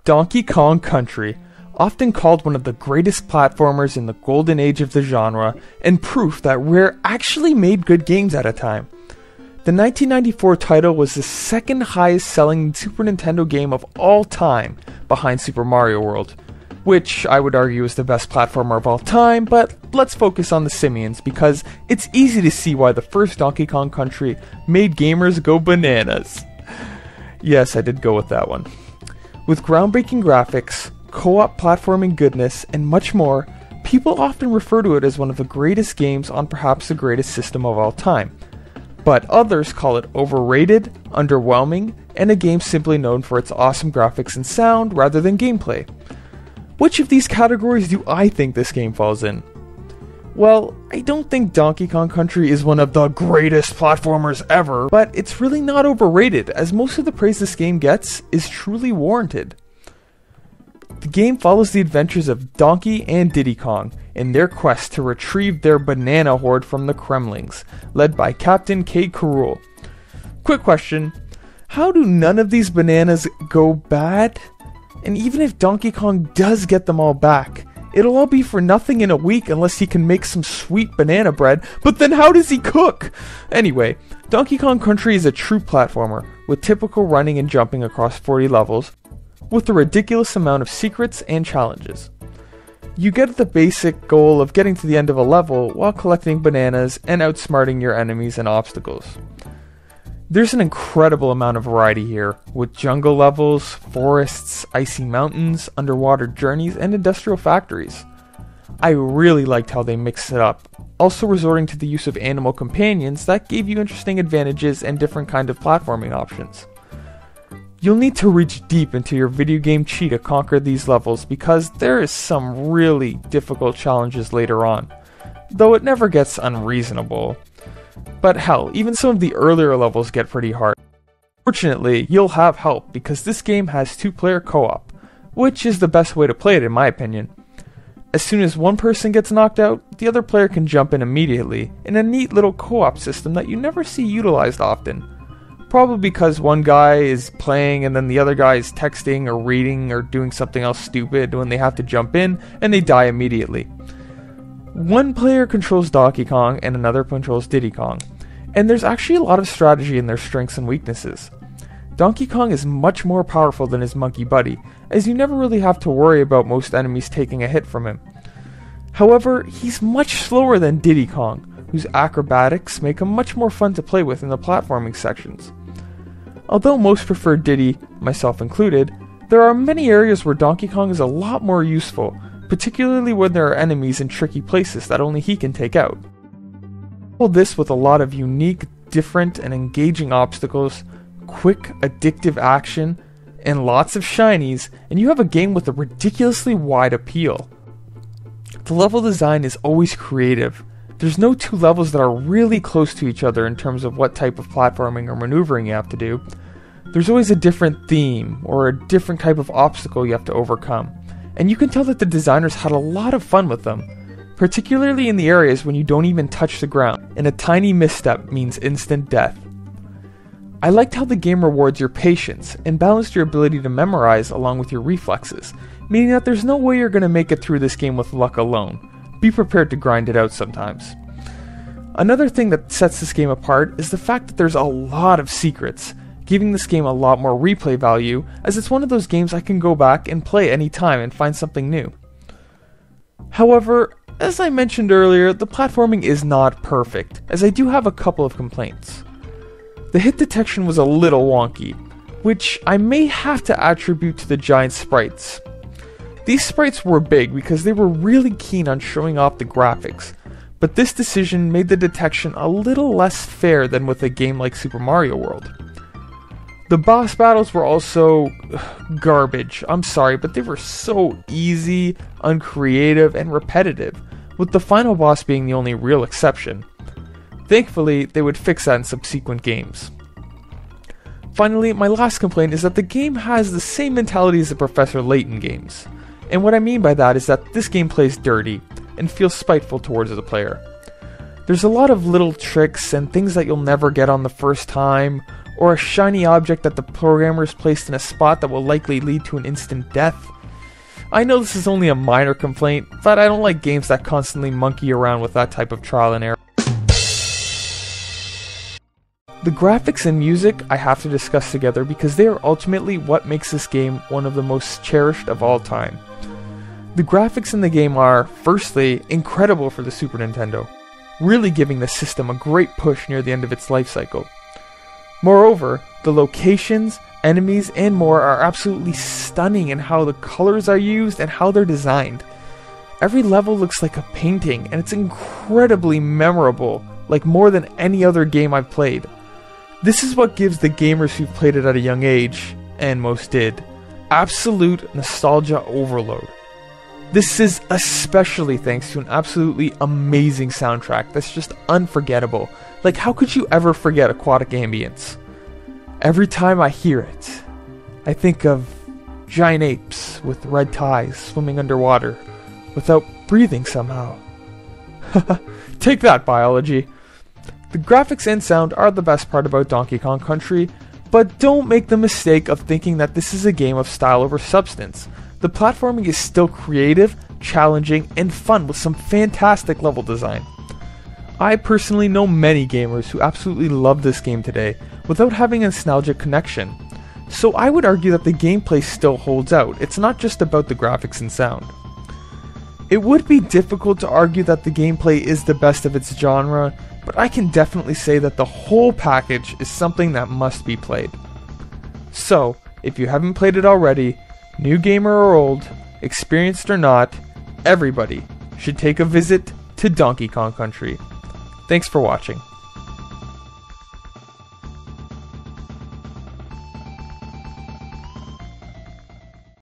Donkey Kong Country, often called one of the greatest platformers in the golden age of the genre, and proof that Rare actually made good games at a time. The 1994 title was the second highest selling Super Nintendo game of all time, behind Super Mario World, which I would argue is the best platformer of all time, but let's focus on the simians because it's easy to see why the first Donkey Kong Country made gamers go bananas. Yes, I did go with that one. With groundbreaking graphics, co-op platforming goodness, and much more, people often refer to it as one of the greatest games on perhaps the greatest system of all time. But others call it overrated, underwhelming, and a game simply known for its awesome graphics and sound rather than gameplay. Which of these categories do I think this game falls in? Well, I don't think Donkey Kong Country is one of the greatest platformers ever, but it's really not overrated, as most of the praise this game gets is truly warranted. The game follows the adventures of Donkey and Diddy Kong in their quest to retrieve their banana horde from the Kremlings, led by Captain K. Rool. Quick question, how do none of these bananas go bad? And even if Donkey Kong does get them all back, it'll all be for nothing in a week unless he can make some sweet banana bread, but then how does he cook? Anyway, Donkey Kong Country is a true platformer, with typical running and jumping across 40 levels, with a ridiculous amount of secrets and challenges. You get at the basic goal of getting to the end of a level while collecting bananas and outsmarting your enemies and obstacles. There's an incredible amount of variety here, with jungle levels, forests, icy mountains, underwater journeys, and industrial factories. I really liked how they mixed it up, also resorting to the use of animal companions that gave you interesting advantages and different kind of platforming options. You'll need to reach deep into your video game chi to conquer these levels because there is some really difficult challenges later on, though it never gets unreasonable. But hell, even some of the earlier levels get pretty hard. Fortunately, you'll have help because this game has 2-player co-op, which is the best way to play it in my opinion. As soon as one person gets knocked out, the other player can jump in immediately, in a neat little co-op system that you never see utilized often. Probably because one guy is playing and then the other guy is texting or reading or doing something else stupid when they have to jump in and they die immediately. One player controls Donkey Kong and another controls Diddy Kong, and there's actually a lot of strategy in their strengths and weaknesses. Donkey Kong is much more powerful than his monkey buddy, as you never really have to worry about most enemies taking a hit from him. However, he's much slower than Diddy Kong, whose acrobatics make him much more fun to play with in the platforming sections. Although most prefer Diddy, myself included, there are many areas where Donkey Kong is a lot more useful, particularly when there are enemies in tricky places that only he can take out. All this with a lot of unique, different, and engaging obstacles, quick, addictive action, and lots of shinies, and you have a game with a ridiculously wide appeal. The level design is always creative. There's no two levels that are really close to each other in terms of what type of platforming or maneuvering you have to do. There's always a different theme, or a different type of obstacle you have to overcome, and you can tell that the designers had a lot of fun with them, particularly in the areas when you don't even touch the ground, and a tiny misstep means instant death. I liked how the game rewards your patience, and balanced your ability to memorize along with your reflexes, meaning that there's no way you're going to make it through this game with luck alone. Be prepared to grind it out sometimes. Another thing that sets this game apart is the fact that there's a lot of secrets, giving this game a lot more replay value, as it's one of those games I can go back and play anytime and find something new. However, as I mentioned earlier, the platforming is not perfect, as I do have a couple of complaints. The hit detection was a little wonky, which I may have to attribute to the giant sprites. These sprites were big because they were really keen on showing off the graphics, but this decision made the detection a little less fair than with a game like Super Mario World. The boss battles were also garbage, I'm sorry, but they were so easy, uncreative, and repetitive, with the final boss being the only real exception. Thankfully, they would fix that in subsequent games. Finally, my last complaint is that the game has the same mentality as the Professor Layton games. And what I mean by that is that this game plays dirty, and feels spiteful towards the player. There's a lot of little tricks and things that you'll never get on the first time, or a shiny object that the programmers placed in a spot that will likely lead to an instant death. I know this is only a minor complaint, but I don't like games that constantly monkey around with that type of trial and error. The graphics and music I have to discuss together because they are ultimately what makes this game one of the most cherished of all time. The graphics in the game are, firstly, incredible for the Super Nintendo, really giving the system a great push near the end of its life cycle. Moreover, the locations, enemies, and more are absolutely stunning in how the colors are used and how they're designed. Every level looks like a painting, and it's incredibly memorable, like more than any other game I've played. This is what gives the gamers who've played it at a young age, and most did, absolute nostalgia overload. This is especially thanks to an absolutely amazing soundtrack that's just unforgettable. Like, how could you ever forget Aquatic Ambience? Every time I hear it, I think of giant apes with red ties swimming underwater without breathing somehow. Take that, biology! The graphics and sound are the best part about Donkey Kong Country, but don't make the mistake of thinking that this is a game of style over substance. The platforming is still creative, challenging, and fun with some fantastic level design. I personally know many gamers who absolutely love this game today without having a nostalgic connection. So I would argue that the gameplay still holds out. It's not just about the graphics and sound. It would be difficult to argue that the gameplay is the best of its genre, but I can definitely say that the whole package is something that must be played. So, if you haven't played it already, new gamer or old, experienced or not, everybody should take a visit to Donkey Kong Country. Thanks for watching.